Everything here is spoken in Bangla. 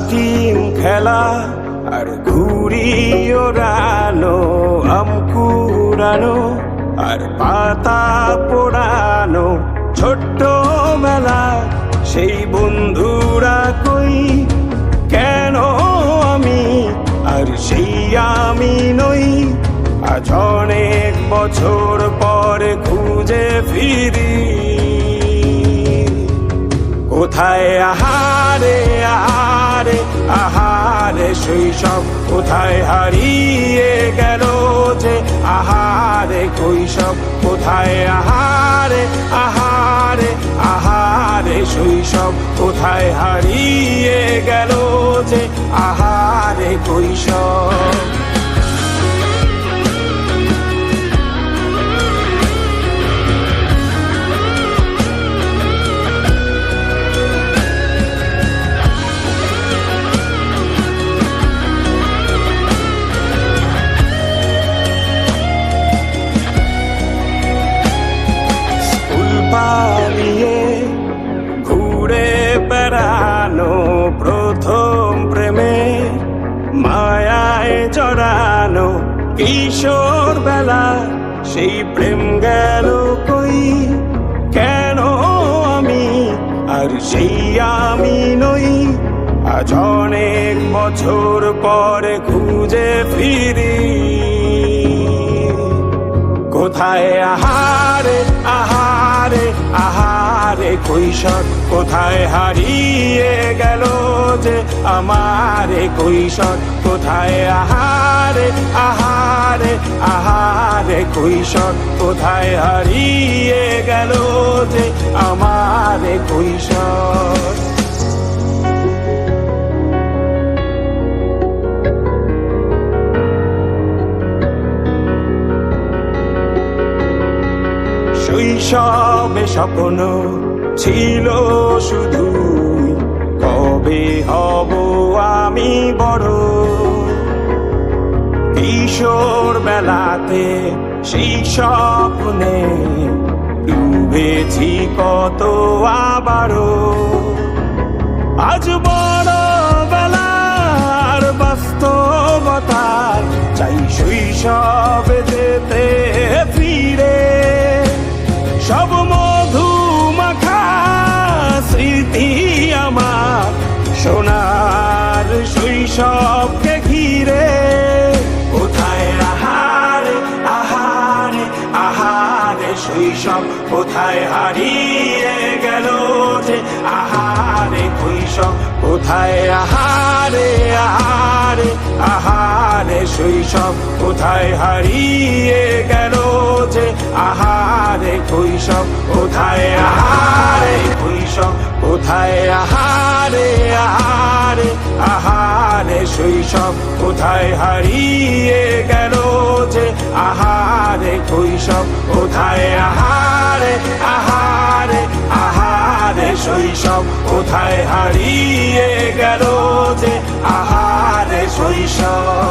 টিম খেলা আর ঘুড়ি ওড়ানো, আম কুড়ানো আর পাতা পোড়ানো, ছোট্টবেলা সেই বন্ধুরা কই, কেন আমি আর সেই আমি নই। আজ অনেক বছর পরে খুঁজে ফিরি, কোথায় আহারে আহারে আহারে শৈশব, কোথায় হারিয়ে গেল যে আহারে কৈশব, কোথায় আহারে আহারে আহারে শৈশব, কোথায় হারিয়ে গেল যে আহারে কৈশব। পালিয়ে ঘুরে বেড়ানো, প্রথম প্রেমে মায়ায় জড়ানো, কিশোর বেলা সেই প্রেম গেল কই, কেন আমি আর সেই আমি নই। আজ অনেক বছর পরে খুঁজে ফিরি, কোথায় আহারে আহারে আহারে কৈশোর, কোথায় হারিয়ে গেল যে আমারে কৈশোর, কোথায় আহারে আহারে আহারে কৈশোর, কোথায় হারিয়ে গেল যে আমারে কৈশোর। শৈশবে স্বপ্ন ছিল শুধু, কবে হব আমি বড়। কিশোর বেলাতে সেই স্বপ্নে ডুবেছি কত আবারও, আজ বড় বেলার বাস্তবতার চাই শৈশবে যেতে ফিরে। সব মধু মাখা স্মৃতি আমার সোনার শৈশবকে ঘিরে, কোথায় আহারে আহারে আহারে শৈশব, কোথায় হারিয়ে গেল যে আহারে কৈশোর, কোথায় আহারে আহারে আহারে শৈশব, কোথায় হারিয়ে গেল যে আহারে কৈশোর, কোথায় আহারে কৈশোর, কোথায় আহারে আহারে আহারে শৈশব, কোথায় হারিয়ে গেল যে আহারে কৈশোর, কোথায় আহারে আহারে আহারে শৈশব, কোথায় হারিয়ে গেল যে আহারে শৈশব।